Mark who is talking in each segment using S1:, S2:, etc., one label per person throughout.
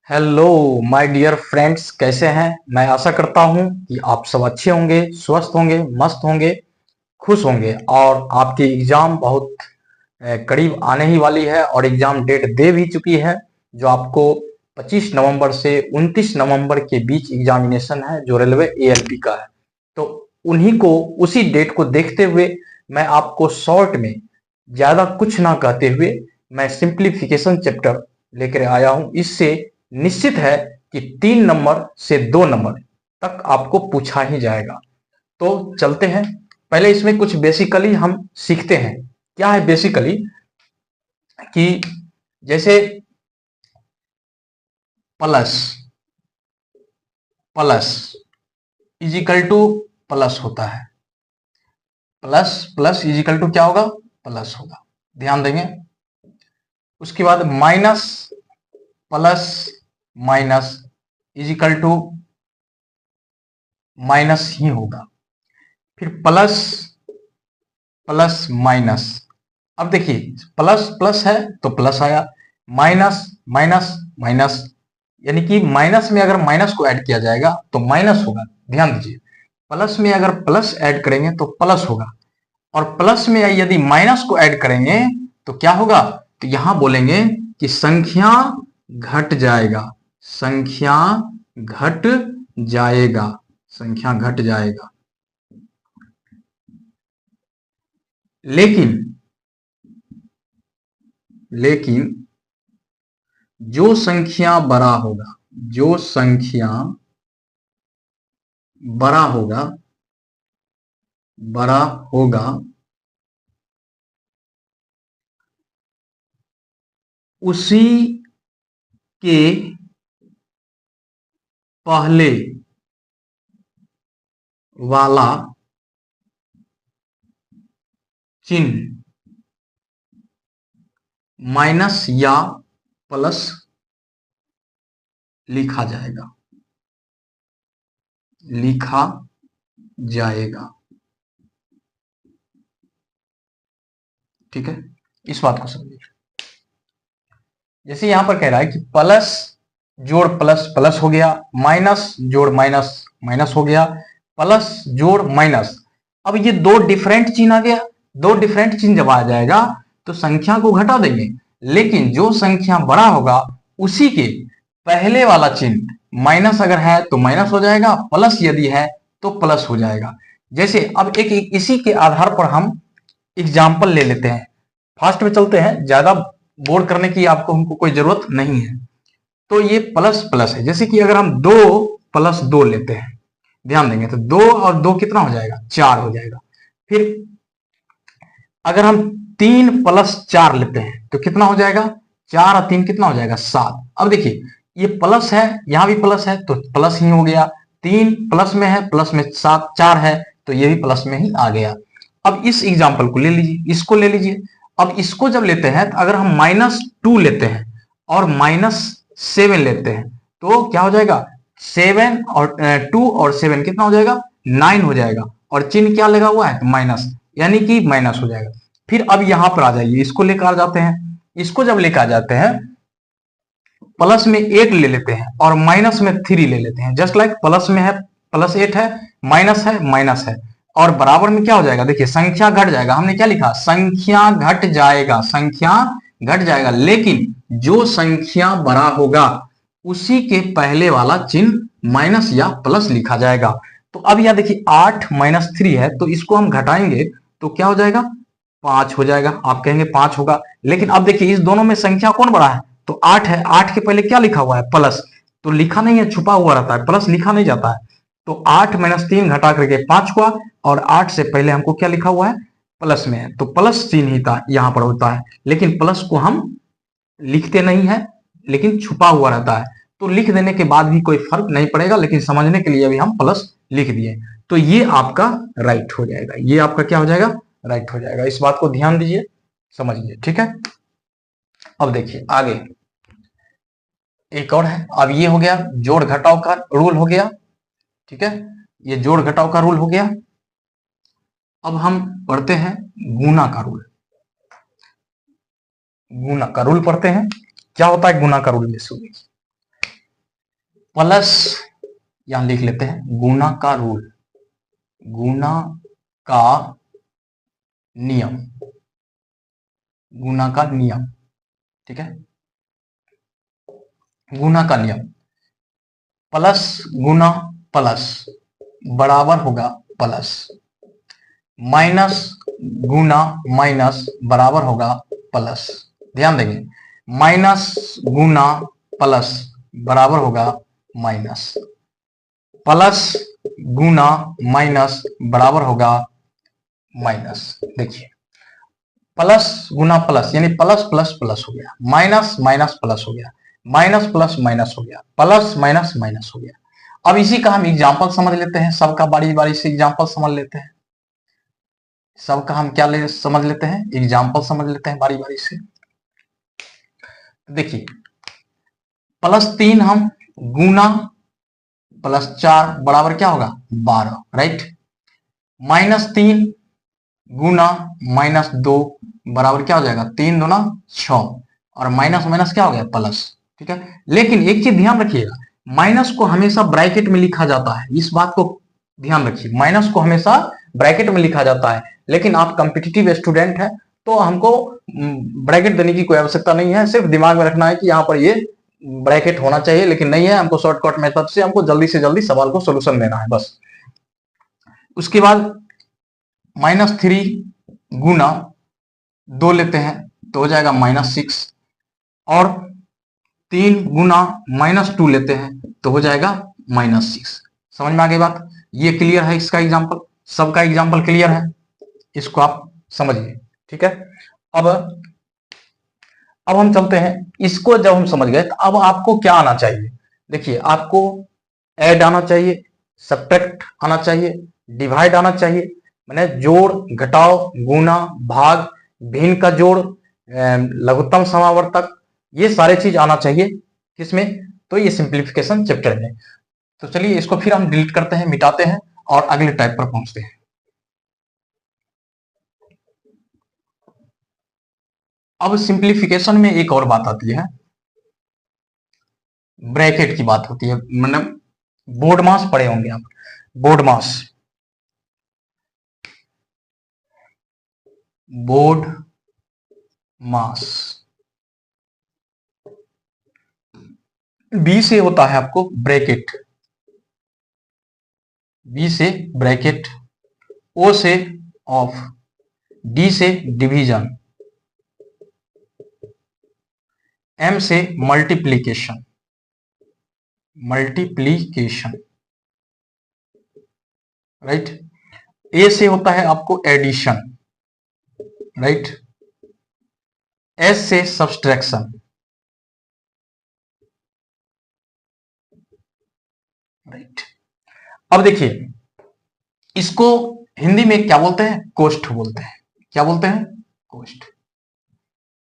S1: Hello my dear friends, कैसे हैं। मैं आशा करता हूं कि आप सब अच्छे होंगे, स्वस्थ होंगे, मस्त होंगे, खुश होंगे और आपकी एग्जाम बहुत करीब आने ही वाली है और एग्जाम डेट दे भी चुकी है। जो आपको 25 नवंबर से 29 नवंबर के बीच एग्जामिनेशन है, जो रेलवे एएलपी का है। तो उन्हीं को, उसी डेट को देखते हुए मैं आपको शॉर्ट में ज्यादा कुछ ना कहते हुए मैं सिंप्लीफिकेशन चैप्टर लेकर आया हूं। इससे निश्चित है कि 3 नंबर से 2 नंबर तक आपको पूछा ही जाएगा। तो चलते हैं, पहले इसमें कुछ बेसिकली हम सीखते हैं। क्या है बेसिकली कि जैसे plus plus is equal to plus होता है। प्लस प्लस इजिकल टू क्या होगा? प्लस होगा। ध्यान देंगे। उसके बाद minus plus minus is equal to minus ही होगा। फिर प्लस प्लस माइनस। अब देखिए, प्लस प्लस है तो प्लस आया, माइनस माइनस माइनस, यानी कि माइनस में अगर माइनस को ऐड किया जाएगा तो माइनस होगा। ध्यान दीजिए, प्लस में अगर प्लस ऐड करेंगे तो प्लस होगा, और प्लस में यदि माइनस को ऐड करेंगे तो क्या होगा? तो यहां बोलेंगे कि संख्या घट जाएगा, संख्या घट जाएगा, संख्या घट जाएगा। लेकिन लेकिन जो संख्या बड़ा होगा, जो संख्या बड़ा होगा, बड़ा होगा, उसी के पहले वाला चिन्ह माइनस या प्लस लिखा जाएगा, लिखा जाएगा। ठीक है, इस बात को समझिए। जैसे यहां पर कह रहा है कि प्लस जोड़ प्लस प्लस हो गया, माइनस जोड़ माइनस माइनस हो गया, प्लस जोड़ माइनस। अब ये दो डिफरेंट चिन्ह आ गया। दो डिफरेंट चिन्ह जब आ जाएगा तो संख्या को घटा देंगे, लेकिन जो संख्या बड़ा होगा उसी के पहले वाला चिन्ह माइनस अगर है तो माइनस हो जाएगा, प्लस यदि है तो प्लस हो जाएगा। जैसे अब एक इसी के आधार पर हम एग्जाम्पल ले लेते हैं। फास्ट में चलते हैं, ज्यादा बोर करने की आपको हमको कोई जरूरत नहीं है। तो ये प्लस प्लस है, जैसे कि अगर हम 2 + 2 लेते हैं, ध्यान देंगे तो 2 और 2 कितना हो जाएगा? 4 हो जाएगा। फिर अगर हम 3 + 4 लेते हैं तो कितना हो जाएगा? 4 और 3 कितना हो जाएगा? 7। अब देखिए, ये प्लस है, यहां भी प्लस है तो प्लस ही हो गया। 3 प्लस में है, प्लस में 7 4 है तो ये भी प्लस में ही आ गया। अब इस एग्जाम्पल को ले लीजिए, इसको ले लीजिए। अब इसको जब लेते हैं तो अगर हम -2 लेते हैं और -7 लेते हैं तो क्या हो जाएगा? 7 और 2 और 7 कितना हो जाएगा? 9 हो जाएगा, और चिन्ह क्या लगा हुआ है? माइनस, यानी कि माइनस हो जाएगा। फिर अब यहां पर आ जाइए, इसको लेकर आ जाते हैं। इसको जब लेकर आ जाते हैं, प्लस में 8 ले लेते हैं और माइनस में 3 ले लेते हैं। जस्ट लाइक प्लस में है +8 है, माइनस है माइनस है, और बराबर में क्या हो जाएगा? देखिए, संख्या घट जाएगा। हमने क्या लिखा? संख्या घट जाएगा, संख्या घट जाएगा, लेकिन जो संख्या बड़ा होगा उसी के पहले वाला चिन्ह माइनस या प्लस लिखा जाएगा। तो अब यहां देखिए, 8 - 3 है तो इसको हम घटाएंगे तो क्या हो जाएगा? 5 हो जाएगा। आप कहेंगे 5 होगा, लेकिन अब देखिए इस दोनों में संख्या कौन बड़ा है? तो 8 है। 8 के पहले क्या लिखा हुआ है? प्लस। तो लिखा नहीं है, छुपा हुआ रहता है, प्लस लिखा नहीं जाता है। तो 8 - 3 घटा करके 5 हुआ, और 8 से पहले हमको क्या लिखा हुआ है? प्लस में है, तो प्लस चिन्ह ही था यहां पर होता है, लेकिन प्लस को हम लिखते नहीं है, लेकिन छुपा हुआ रहता है। तो लिख देने के बाद भी कोई फर्क नहीं पड़ेगा, लेकिन समझने के लिए अभी हम प्लस लिख दिए, तो ये आपका राइट हो जाएगा। ये आपका क्या हो जाएगा? राइट हो जाएगा। इस बात को ध्यान दीजिए, समझिए। ठीक है, अब देखिए आगे एक और है। अब ये हो गया जोड़ घटाव का रूल हो गया। ठीक है, ये जोड़ घटाव का रूल हो गया। अब हम पढ़ते हैं गुना का रूल। गुना का रूल पढ़ते हैं। क्या होता है गुना का रूल में? सुनिए, प्लस, यहां लिख लेते हैं गुना का रूल, गुना का नियम, गुना का नियम, ठीक है, गुना का नियम, प्लस गुना प्लस बराबर होगा प्लस, माइनस गुना माइनस बराबर होगा प्लस। ध्यान देंगे, माइनस गुना प्लस बराबर होगा माइनस, प्लस गुना माइनस बराबर होगा माइनस। देखिए, प्लस गुना प्लस यानी प्लस प्लस प्लस हो गया, माइनस माइनस प्लस हो गया, माइनस प्लस माइनस हो गया, प्लस माइनस माइनस हो गया। अब इसी का हम एग्जांपल समझ लेते हैं, सबका बारी बारी से एग्जांपल समझ लेते हैं, सबका हम क्या समझ लेते हैं, एग्जांपल समझ लेते हैं बारी बारी से। देखिए, +3 हम गुना +4 बराबर क्या होगा 12, राइट। -3 गुना -2 बराबर क्या हो जाएगा 3 दूना 6, और माइनस माइनस क्या हो गया प्लस, ठीक है। लेकिन एक चीज ध्यान रखिएगा, माइनस को हमेशा ब्रैकेट में लिखा जाता है, इस बात को ध्यान रखिए, माइनस को हमेशा ब्रैकेट में लिखा जाता है। लेकिन आप कॉम्पिटिटिव स्टूडेंट है तो हमको ब्रैकेट देने की कोई आवश्यकता नहीं है, सिर्फ दिमाग में रखना है कि यहाँ पर ये ब्रैकेट होना चाहिए, लेकिन नहीं है, हमको शॉर्टकट मेथड से हमको जल्दी से जल्दी सवाल को सोल्यूशन देना है बस। उसके बाद -3 गुना 2 लेते हैं तो हो जाएगा -6, और 3 गुना -2 लेते हैं तो हो जाएगा -6। समझ में आ गई बात, ये क्लियर है, इसका एग्जांपल, सबका एग्जांपल क्लियर है, इसको आप समझिए, ठीक है। अब हम चलते हैं, इसको जब हम समझ गए तो अब आपको क्या आना चाहिए। देखिए, आपको ऐड आना चाहिए, सब्ट्रैक्ट आना चाहिए, डिवाइड आना चाहिए, मैंने जोड़ घटाव गुना भाग भिन्न का जोड़ लघुत्तम समावर्तक, ये सारे चीज आना चाहिए किसमें, तो ये सिंप्लीफिकेशन चैप्टर में। तो चलिए इसको फिर हम डिलीट करते हैं, मिटाते हैं और अगले टाइप पर पहुंचते हैं। अब सिंप्लीफिकेशन में एक और बात आती है, ब्रैकेट की बात होती है, मतलब बोर्ड मास पढ़े होंगे आप, board mass, board mass be से होता है आपको ब्रैकेट, बी से ब्रैकेट, ओ से ऑफ, डी से डिवीजन, एम से मल्टीप्लीकेशन, मल्टीप्लीकेशन, राइट। ए से होता है आपको एडिशन, राइट। एस से सब्सट्रैक्शन, राइट। अब देखिए, इसको हिंदी में क्या बोलते हैं, कोष्ठ बोलते हैं, क्या बोलते हैं, कोष्ठ।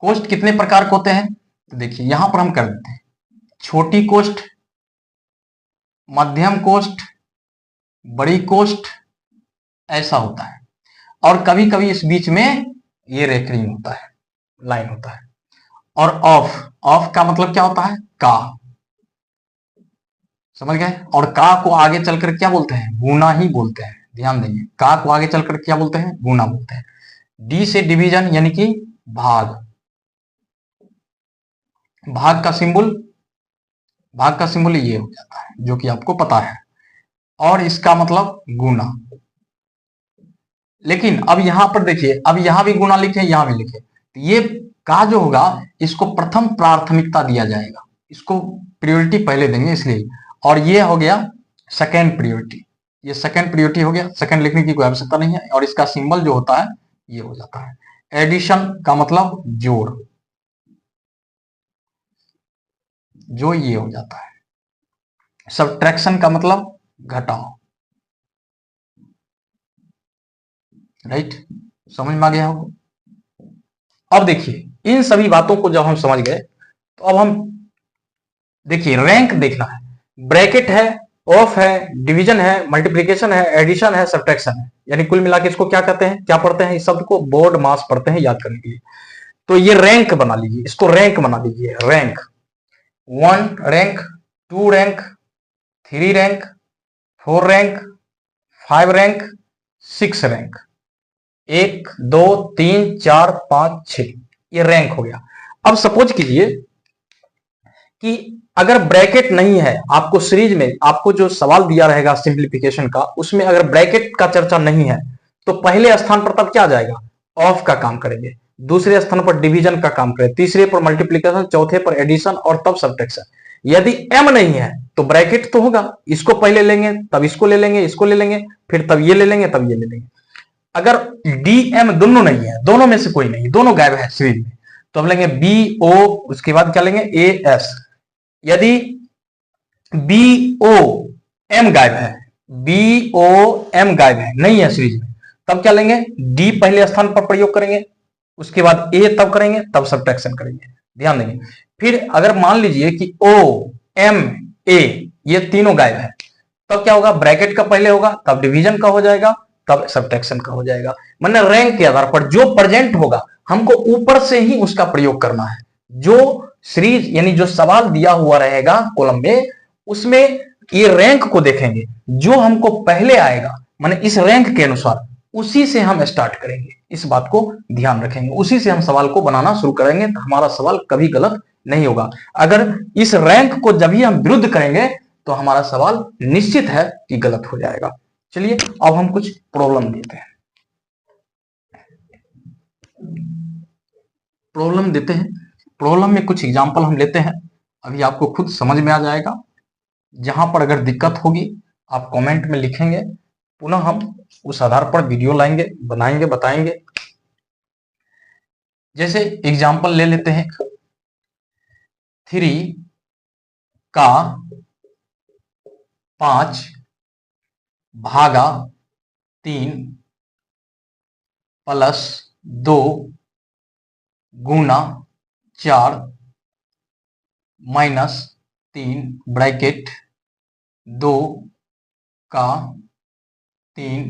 S1: कोष्ठ कितने प्रकार के होते हैं, तो देखिए यहां पर हम कर देते हैं, छोटी कोष्ठ, मध्यम कोष्ठ, बड़ी कोष्ठ, ऐसा होता है। और कभी कभी इस बीच में ये रेकरिंग होता है, लाइन होता है। और ऑफ, ऑफ का मतलब क्या होता है, का, समझ गए। और का को आगे चलकर क्या बोलते हैं, गुना ही बोलते हैं, ध्यान देंगे, का को आगे चलकर क्या बोलते हैं, गुना बोलते हैं। डी से डिवीजन यानी कि भाग, भाग का सिंबल, भाग का सिंबल ये हो जाता है जो कि आपको पता है, और इसका मतलब गुना। लेकिन अब यहां पर देखिए, अब यहां भी गुना लिखे, यहां भी लिखे, तो ये का जो होगा इसको प्रथम प्राथमिकता दिया जाएगा, इसको प्रायोरिटी पहले देंगे इसलिए। और ये हो गया सेकेंड प्रायोरिटी, ये सेकेंड प्रायोरिटी हो गया, सेकेंड लिखने की कोई आवश्यकता नहीं है। और इसका सिंबल जो होता है ये हो जाता है। एडिशन का मतलब जोड़, जो ये हो जाता है। सब्ट्रैक्शन का मतलब घटाओ, राइट, समझ में आ गया होगा। अब देखिए, इन सभी बातों को जब हम समझ गए तो अब हम देखिए रैंक देखना है, ब्रैकेट है, ऑफ है, डिवीजन है, मल्टीप्लिकेशन है, एडिशन है, सब्ट्रैक्शन है, यानी कुल मिला के इसको क्या कहते हैं, क्या पढ़ते हैं, इस शब्द को बोर्ड मास पढ़ते हैं, याद करने के लिए। तो ये रैंक बना लीजिए, इसको रैंक बना लीजिए, rank 1 rank 2 rank 3 rank, 4 rank, 5 rank, 6 rank, 1 2 3 4 5 6, ये रैंक हो गया। अब सपोज कीजिए कि अगर ब्रैकेट नहीं है, आपको सीरीज में आपको जो सवाल दिया रहेगा सिंप्लीफिकेशन का, उसमें अगर ब्रैकेट का चर्चा नहीं है तो पहले स्थान पर तब क्या आ जाएगा, ऑफ का काम करेंगे, दूसरे स्थान पर डिवीजन का काम करेंगे, तीसरे पर मल्टीप्लीकेशन, चौथे पर एडिशन और तब सब्ट्रैक्शन। यदि m नहीं है तो ब्रैकेट तो होगा, इसको पहले लेंगे तब इसको ले लेंगे, इसको ले लेंगे, फिर तब ये ले लेंगे, तब ये ले लेंगे। अगर डी एम दोनों नहीं है, दोनों में से कोई नहीं, दोनों गायब है सीरीज में, तो हम लेंगे बी ओ, उसके बाद क्या लेंगे ए एस। यदि बी ओ एम गायब है, बी ओ एम गायब है, नहीं है सीरीज में, तब क्या लेंगे, डी पहले स्थान पर प्रयोग करेंगे, उसके बाद ए तब करेंगे, तब सब्ट्रैक्शन करेंगे, ध्यान देंगे। फिर अगर मान लीजिए कि ओ एम ए ये तीनों गायब है, तब क्या होगा, ब्रैकेट का पहले होगा, तब डिवीजन का हो जाएगा, तब सब्ट्रैक्शन का हो जाएगा। मतलब रैंक के आधार पर जो प्रेजेंट होगा हमको ऊपर से ही उसका प्रयोग करना है। जो सीरीज यानी जो सवाल दिया हुआ रहेगा कॉलम में, उसमें ये रैंक को देखेंगे, जो हमको पहले आएगा माने इस रैंक के अनुसार उसी से हम स्टार्ट करेंगे, इस बात को ध्यान रखेंगे, उसी से हम सवाल को बनाना शुरू करेंगे, तो हमारा सवाल कभी गलत नहीं होगा। अगर इस रैंक को जब ही हम विरुद्ध करेंगे तो हमारा सवाल निश्चित है कि गलत हो जाएगा। चलिए अब हम कुछ प्रॉब्लम देते हैं, प्रॉब्लम देते हैं। प्रॉब्लम में कुछ एग्जांपल हम लेते हैं, अभी आपको खुद समझ में आ जाएगा। जहां पर अगर दिक्कत होगी आप कमेंट में लिखेंगे, पुनः हम उस आधार पर वीडियो लाएंगे, बनाएंगे, बताएंगे। जैसे एग्जांपल ले लेते हैं, 3 का 5 भागा 3 प्लस 2 गुना 4 माइनस 3 ब्रैकेट 2 का 3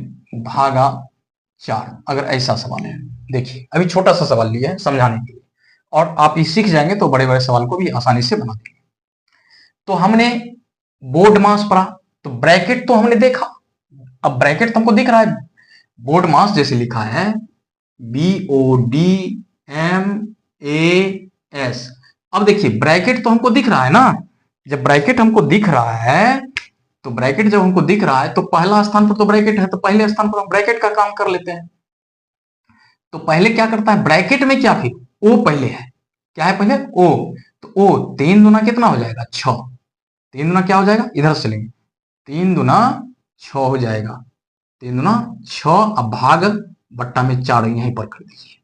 S1: भागा 4। अगर ऐसा सवाल है, देखिए अभी छोटा सा सवाल लिया है समझाने के लिए, और आप ये सीख जाएंगे तो बड़े बड़े सवाल को भी आसानी से बना देंगे। तो हमने बोर्ड मास पढ़ा, तो ब्रैकेट तो हमने देखा, अब ब्रैकेट तो हमको दिख रहा है, बोर्ड मास जैसे लिखा है BODMAS। अब देखिए ब्रैकेट तो हमको दिख रहा है ना, जब ब्रैकेट हमको दिख रहा है तो ब्रैकेट जब हमको दिख रहा है तो पहला स्थान पर तो ब्रैकेट है, तो पहले स्थान पर हम ब्रैकेट का काम कर लेते हैं। तो पहले क्या करता है ब्रैकेट में, क्या फिर ओ पहले है, क्या है पहले ओ, तो ओ 3 दुना कितना हो जाएगा 6, 3 दुना क्या हो जाएगा, इधर से लेंगे, 3 दुना 6 हो जाएगा, 3 दुना 6, अब भाग बट्टा में 4 यहीं पर कर दीजिए,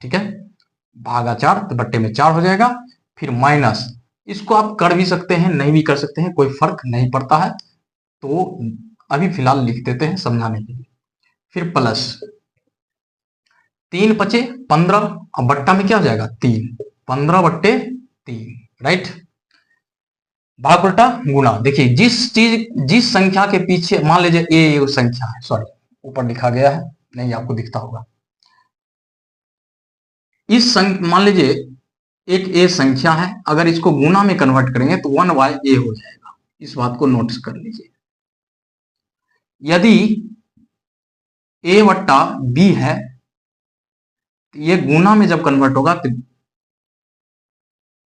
S1: ठीक है, भागा 4 तो बट्टे में 4 हो जाएगा। फिर माइनस, इसको आप कर भी सकते हैं नहीं भी कर सकते हैं, कोई फर्क नहीं पड़ता है, तो अभी फिलहाल लिख देते हैं समझाने के लिए। फिर प्लस 3 बचे 15, अब बट्टा में क्या हो जाएगा 3, 15 बट्टे 3, राइट, भाग उल्टा गुना। देखिए जिस संख्या के पीछे, मान लीजिए ए संख्या है, सॉरी ऊपर लिखा गया है, नहीं आपको दिखता होगा, मान लीजिए एक ए संख्या है, अगर इसको गुना में कन्वर्ट करेंगे तो 1/a हो जाएगा, इस बात को नोटिस कर लीजिए। यदि a बट्टा b है तो ये गुना में जब कन्वर्ट होगा तो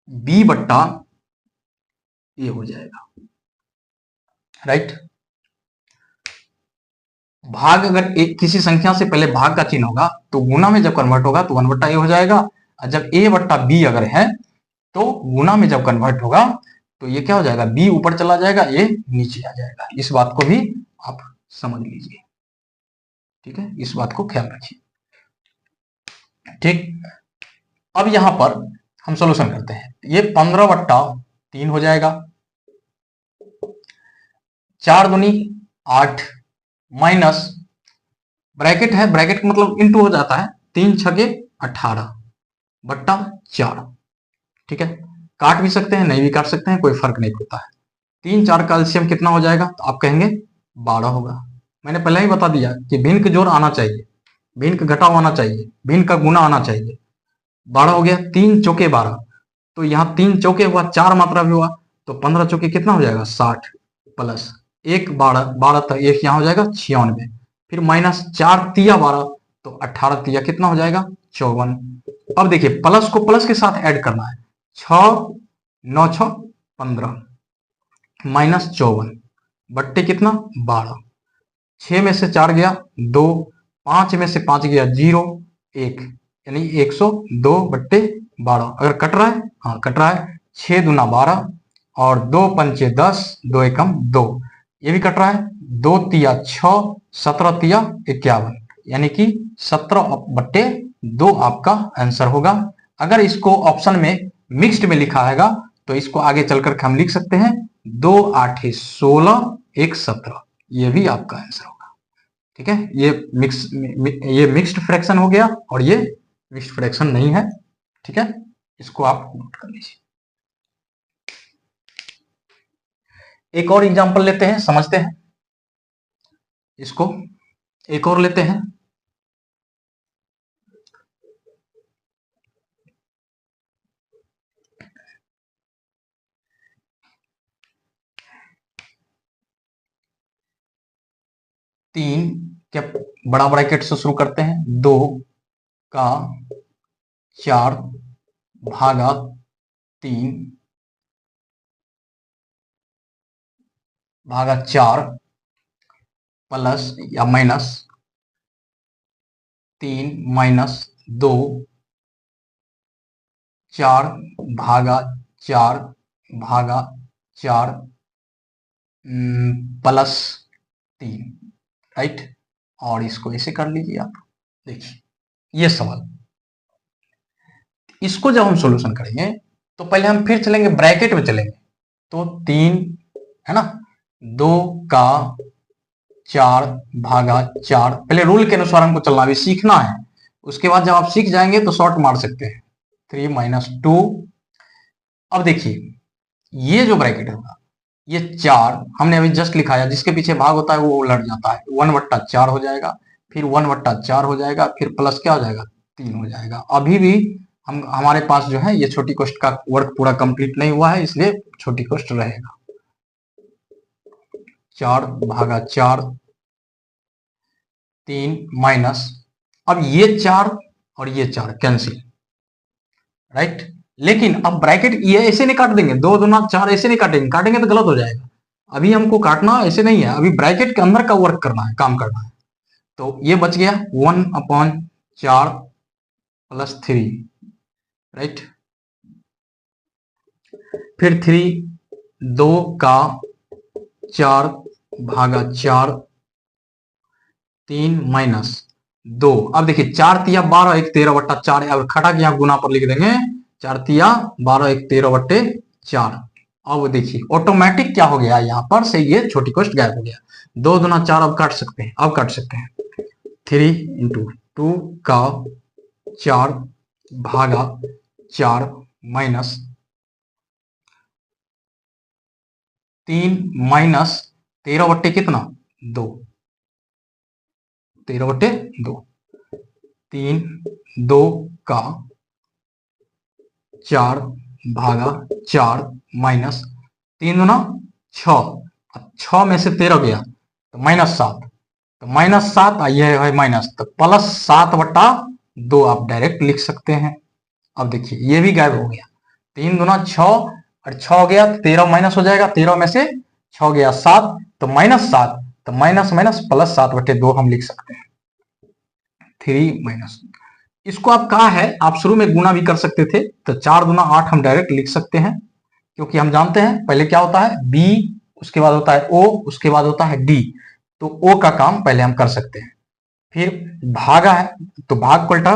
S1: b बट्टा a हो जाएगा, राइट। भाग अगर किसी संख्या से पहले भाग का चिन्ह होगा तो गुना में जब कन्वर्ट होगा तो 1/a हो जाएगा, और जब a बट्टा b अगर है तो गुना में जब कन्वर्ट होगा तो ये क्या हो जाएगा, b ऊपर चला जाएगा, a नीचे आ जाएगा। इस बात को भी आप समझ लीजिए, ठीक है, इस बात को ख्याल रखिए, ठीक। अब यहां पर हम सॉल्यूशन करते हैं, ये 15/3 हो जाएगा, 4 दूनी 8 माइनस ब्रैकेट है, ब्रैकेट का मतलब इनटू हो जाता है, 3 छके 18 बट्टा 4, ठीक है, काट भी सकते हैं नहीं भी काट सकते हैं, कोई फर्क नहीं पड़ता है। 3 4 का एलसीएम कितना हो जाएगा, तो आप कहेंगे 12 होगा। मैंने पहले ही बता दिया कि भिन्न का जोड़ आना चाहिए, भिन्न का घटाव आना चाहिए, भिन्न का गुना आना चाहिए। 12 हो गया, 3 चौके 12, तो यहाँ 3 चौके हुआ, 4 मात्रा भी हुआ, तो 15 चौके कितना हो जाएगा 60, प्लस 1 12 12 तक 1 यहाँ हो जाएगा 96, फिर माइनस 4 तिया 12, तो 18 तिया कितना हो जाएगा 54। अब देखिए प्लस को प्लस के साथ ऐड करना है, 6 9 6 15 माइनस 54 बट्टे कितना 12, 6 में से 4 गया 2, 5 में से 5 गया 0 1, यानी 102 बट्टे 12। अगर कट रहा है, हाँ कट रहा है, 6 दूना 12 और 2 पंचे 10, 2 एकम 2, ये भी कट रहा है, 2 तिया 6, 17 तिया 51, यानी कि 17 बट्टे 2 आपका आंसर होगा। अगर इसको ऑप्शन में मिक्स्ड में लिखा हैगा तो इसको आगे चलकर हम लिख सकते हैं 2 8 16 1 17, ये भी आपका आंसर होगा। ठीक है, ये मिक्स्ड फ्रैक्शन हो गया और ये मिक्स्ड फ्रैक्शन नहीं है। ठीक है, इसको आप नोट कर लीजिए। एक और एग्जांपल लेते हैं, समझते हैं इसको, एक और लेते हैं। तीन क्या बड़ा ब्रैकेट से शुरू करते हैं, 2 का 4 भागा 3 भागा 4 प्लस या माइनस 3 माइनस 2 4 भागा 4 भागा 4 प्लस 3, राइट। और इसको ऐसे कर लीजिए आप। देखिए ये सवाल, इसको जब हम सॉल्यूशन करेंगे तो पहले हम फिर चलेंगे ब्रैकेट में चलेंगे, तो 3 है ना, 2 का 4 भागा 4, पहले रूल के अनुसार हमको चलना, अभी सीखना है, उसके बाद जब आप सीख जाएंगे तो शॉर्ट मार सकते हैं, 3 माइनस 2। अब देखिए ये जो ब्रैकेट होगा, ये 4 हमने अभी जस्ट लिखाया, जिसके पीछे भाग होता है वो उलट जाता है, 1/4 हो जाएगा, फिर 1/4 हो जाएगा, फिर प्लस क्या हो जाएगा 3 हो जाएगा। अभी भी हमारे पास जो है ये छोटी कोष्ठ का वर्क पूरा कंप्लीट नहीं हुआ है, इसलिए छोटी कोष्ठ रहेगा। 4 भागा 4 3 माइनस, अब ये 4 और ये 4 कैंसिल, राइट। लेकिन अब ब्रैकेट ये ऐसे नहीं काट देंगे, 2 दूना 4 ऐसे नहीं काटेंगे, काटेंगे तो गलत हो जाएगा। अभी हमको काटना ऐसे नहीं है, अभी ब्रैकेट के अंदर का वर्क करना है, काम करना है। तो ये बच गया 1/4 प्लस 3, राइट। फिर 3 2 का 4 भागा 4 3 माइनस 2। अब देखिए 4 तिया 12 1 13/4, अब खटा के यहाँ गुना पर लिख देंगे, 4 तिया 12 1 13/4। अब देखिए ऑटोमेटिक क्या हो गया, यहाँ पर से ये छोटी कोष्ठ गायब हो गया। 2 दूना 4 अब काट सकते हैं, अब काट सकते हैं, 3 इंटू 2 का 4 भागा 4 माइनस 3 माइनस 13 बट्टे कितना 2, 13/2, 3 2 का 4 भागा 4 माइनस 3 दूना 6, 6 में से 13 गया तो -7, तो -7 ये है माइनस, तो +7/2 आप डायरेक्ट लिख सकते हैं। अब देखिए ये भी गायब हो गया, 3 दूना 6 और 6 गया तो 13 माइनस हो जाएगा, 13 में से 6 गया 7, तो -7, तो माइनस माइनस +7/2 हम लिख सकते हैं, 3 माइनस। इसको आप कहा है, आप शुरू में गुना भी कर सकते थे, तो 4 दूना 8 हम डायरेक्ट लिख सकते हैं, क्योंकि हम जानते हैं पहले क्या होता है बी, उसके बाद होता है ओ, उसके बाद होता है डी, तो ओ का काम पहले हम कर सकते हैं। फिर भागा है तो भाग पलटा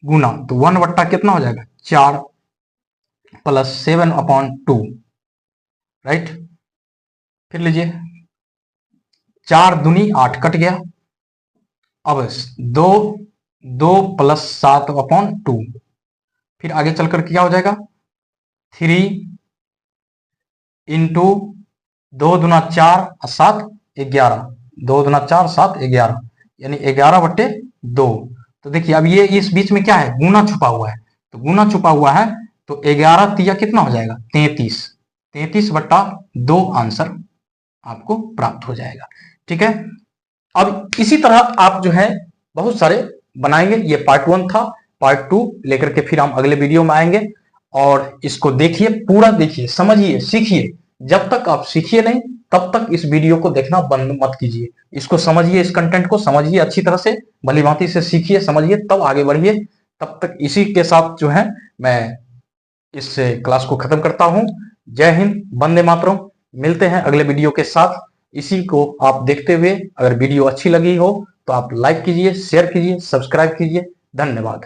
S1: गुना, तो 1 बट्टा कितना हो जाएगा 4 प्लस 7/2, राइट। फिर लीजिए 4 दूनी 8 कट गया, अब 2 प्लस 7/2, फिर आगे चलकर क्या हो जाएगा 3 इंटू 2 दूना 4 और 7 11, 2 दूना 4 7 11, यानी 11/2। तो देखिए अब ये इस बीच में क्या है गुना छुपा हुआ है, तो गुना छुपा हुआ है तो 11 तिया कितना हो जाएगा 33, 33/2 आंसर आपको प्राप्त हो जाएगा। ठीक है, अब इसी तरह आप जो है बहुत सारे बनाएंगे। ये पार्ट 1 था, पार्ट 2 लेकर के फिर हम अगले वीडियो में आएंगे। और इसको देखिए, पूरा देखिए, समझिए, सीखिए। जब तक आप सीखिए नहीं तब तक इस वीडियो को देखना बंद मत कीजिए। इसको समझिए, इस कंटेंट को समझिए अच्छी तरह से, भली भांति से सीखिए, समझिए, तब आगे बढ़िए। तब तक इसी के साथ जो है मैं इस क्लास को खत्म करता हूं। जय हिंद, वंदे मातरम। मिलते हैं अगले वीडियो के साथ। इसी को आप देखते हुए अगर वीडियो अच्छी लगी हो तो आप लाइक कीजिए, शेयर कीजिए, सब्सक्राइब कीजिए। धन्यवाद।